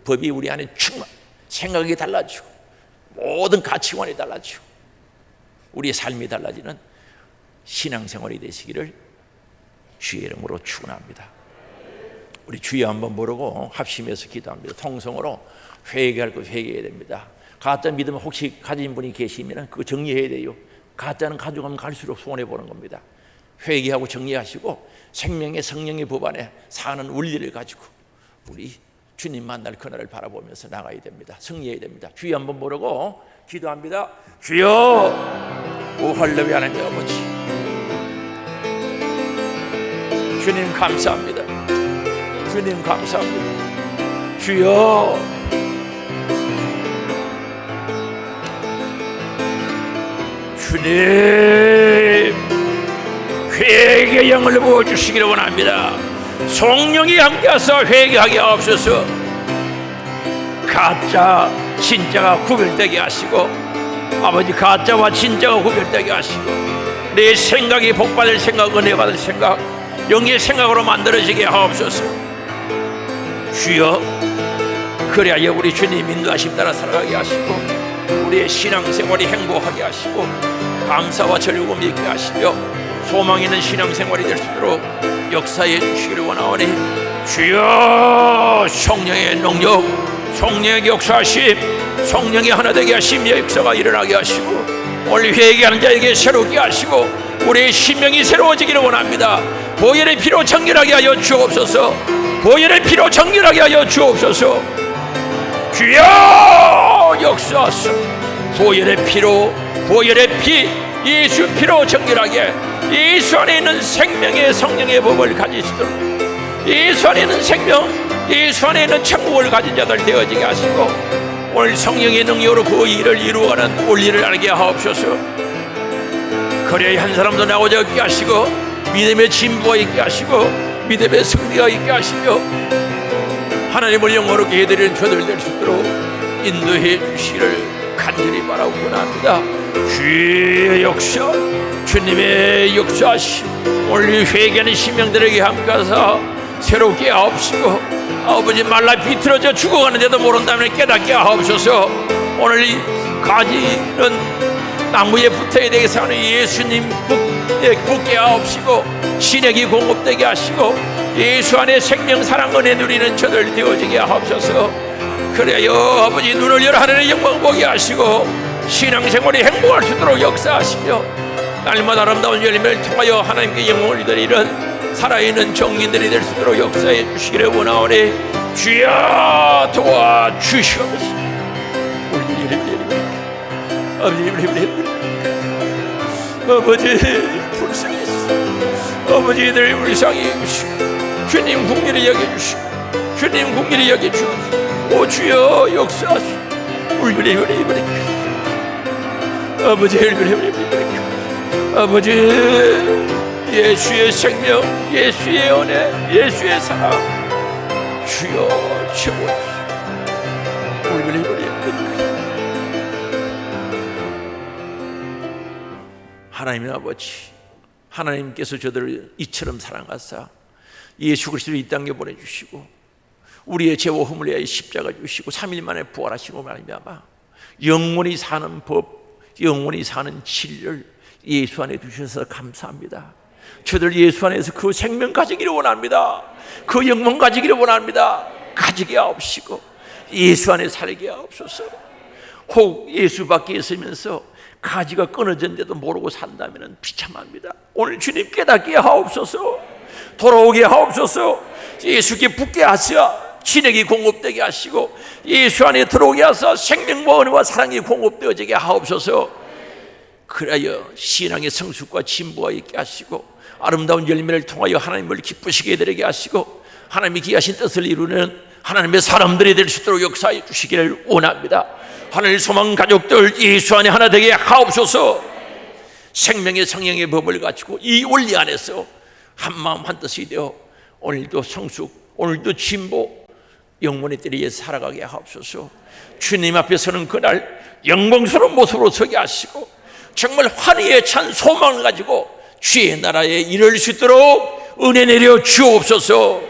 Speaker 1: 법이 우리 안에 충만, 생각이 달라지고 모든 가치관이 달라지고 우리의 삶이 달라지는 신앙생활이 되시기를 주의 이름으로 축원합니다. 우리 주여 한번 부르고 합심해서 기도합니다. 통성으로 회개할 것 회개해야 됩니다. 가짜 믿음 혹시 가진 분이 계시면 그거 정리해야 돼요. 가짜는 가져가면 갈수록 손해보는 겁니다. 회개하고 정리하시고 생명의 성령의 법 안에 사는 원리를 가지고 우리 주님 만날 그날을 바라보면서 나가야 됩니다. 승리해야 됩니다. 주여 한번 부르고 기도합니다. 주여, 오 할렐루야. 하나님 아버지, 주님 감사합니다. 주님 감사합니다. 주여, 주님 회개의 영을 부어주시기를 원합니다. 성령이 함께하사 회개하게 하옵소서. 가짜 진짜가 구별되게 하시고 아버지, 가짜와 진짜가 구별되게 하시고 내 생각이 복받을 생각, 은혜 받을 생각, 영의 생각으로 만들어지게 하옵소서. 주여, 그래야 우리 주님 인도하심 따라 살아가게 하시고 우리의 신앙생활이 행복하게 하시고 감사와 즐거움이 있게 하시며 소망 있는 신앙생활이 될 수 있도록 역사해 주시기를 원하오니 주여, 성령의 능력, 성령의 역사하심, 성령이 하나 되게 하시며 역사가 일어나게 하시고 오늘 회개하는 자에게 새롭게 하시고 우리의 심령이 새로워지기를 원합니다. 보혈의 피로 정결하게 하여 주옵소서. 보혈의 피로 정결하게 하여 주옵소서. 주여, 역사하소서. 보혈의 피로, 보혈의 피, 예수 피로 정결하게 예수 안에 있는 생명의 성령의 법을 가지시도록 예수 안에 있는 생명, 예수 안에 있는 천국을 가진 자들 되어지게 하시고 오늘 성령의 능력으로 그 일을 이루어가는 원리를 알게 하옵소서. 그래야 한 사람도 나오자 있게 하시고 믿음의 진보가 있게 하시고 믿음의 승리가 있게 하시며 하나님을 영원하게 해드리는 저들 될 수 있도록 인도해 주시기를 간절히 바라고 원합니다. 주의 역사, 주님의 역사하심 오늘 회개하는 신명들에게 함께하사 새롭게 하옵시고 아버지, 말라 비틀어져 죽어가는데도 모른다면 깨닫게 하옵소서. 오늘 이 가지는 나무에 붙어야 되겠어 하는 예수님 붙게 하옵시고 신약이 공급되게 하시고 예수 안에 생명 사랑 은혜 누리는 저들 되어지게 하옵소서. 그래요 아버지, 눈을 열어 하늘의 영광 보게 하시고 신앙생활이 행복할 수 있도록 역사하시며 날마다 아름다운 열매를 통하여 하나님께 영광을 드리는 살아있는 정인들이 될 수 있도록 역사해 주시기를 원하오니 주여 도와주시옵소서. 아버지, 불쌍해서 아버지들 불쌍히 여기시고 주님 국리를 여겨주시고 주님 국리를 여겨주시고 오 주여 역사하시고 아버지, 아버지, 예수의 생명, 예수의 은혜, 예수의 사랑 주여 채워주시고 하나님 아버지, 하나님께서 저들을 이처럼 사랑하사 예수 그리스도를 이 땅에 보내주시고 우리의 죄와 허물을 위하여 십자가 주시고 3일 만에 부활하시고 말미암아 영원히 사는 법, 영원히 사는 진리를 예수 안에 두셔서 감사합니다. 저들 예수 안에서 그 생명 가지기를 원합니다. 그 영광 가지기를 원합니다. 가지게 하옵시고 예수 안에 살게 하옵소서. 혹 예수 밖에 있으면서 가지가 끊어졌는데도 모르고 산다면 비참합니다. 오늘 주님 깨닫게 하옵소서. 돌아오게 하옵소서. 예수께 붙게 하시어 진액이 공급되게 하시고 예수 안에 들어오게 하사 생명과 은혜와 사랑이 공급되어지게 하옵소서. 그래야 신앙의 성숙과 진보가 있게 하시고 아름다운 열매를 통하여 하나님을 기쁘시게 되게 하시고 하나님이 기하신 뜻을 이루는 하나님의 사람들이 될 수 있도록 역사해 주시기를 원합니다. 하늘 소망 가족들 예수 안에 하나 되게 하옵소서. 생명의 성령의 법을 가지고 이 원리 안에서 한마음 한뜻이 되어 오늘도 성숙, 오늘도 진보, 영원의 때를 위해 살아가게 하옵소서. 주님 앞에 서는 그날 영광스러운 모습으로 서게 하시고 정말 환희에 찬 소망을 가지고 주의 나라에 이를 수 있도록 은혜 내려 주옵소서.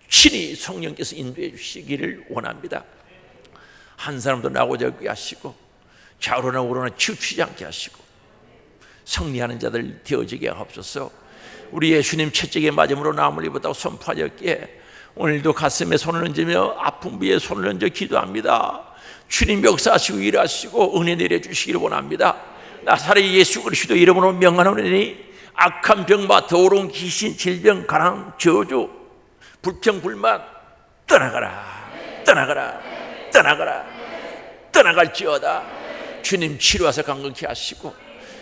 Speaker 1: 친히 성령께서 인도해 주시기를 원합니다. 한 사람도 나고자 하게 하시고 좌우로나 우로나 치우치지 않게 하시고 승리하는 자들 되어지게 하옵소서. 우리 예수님 채찍에 맞음으로 나음을 입었다고 선포하였기에 오늘도 가슴에 손을 얹으며 아픈 부위에 손을 얹어 기도합니다. 주님 역사하시고 일하시고 은혜 내려주시기를 원합니다. 나사렛 예수 그리스도 이름으로 명하노니 악한 병과 더러운 귀신, 질병, 가난, 저주, 불평, 불만 떠나가라, 떠나가라, 떠나가라, 떠나갈지어다. 주님 치료하사 강건케 하시고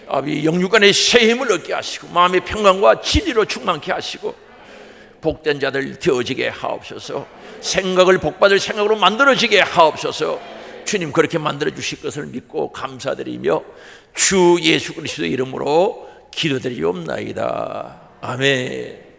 Speaker 1: 아버지 영육간의 새 힘을 얻게 하시고 마음의 평강과 진리로 충만케 하시고 복된 자들 되어지게 하옵소서. 생각을 복받을 생각으로 만들어지게 하옵소서. 주님 그렇게 만들어 주실 것을 믿고 감사드리며 주 예수 그리스도 이름으로 기도드리옵나이다. 아멘.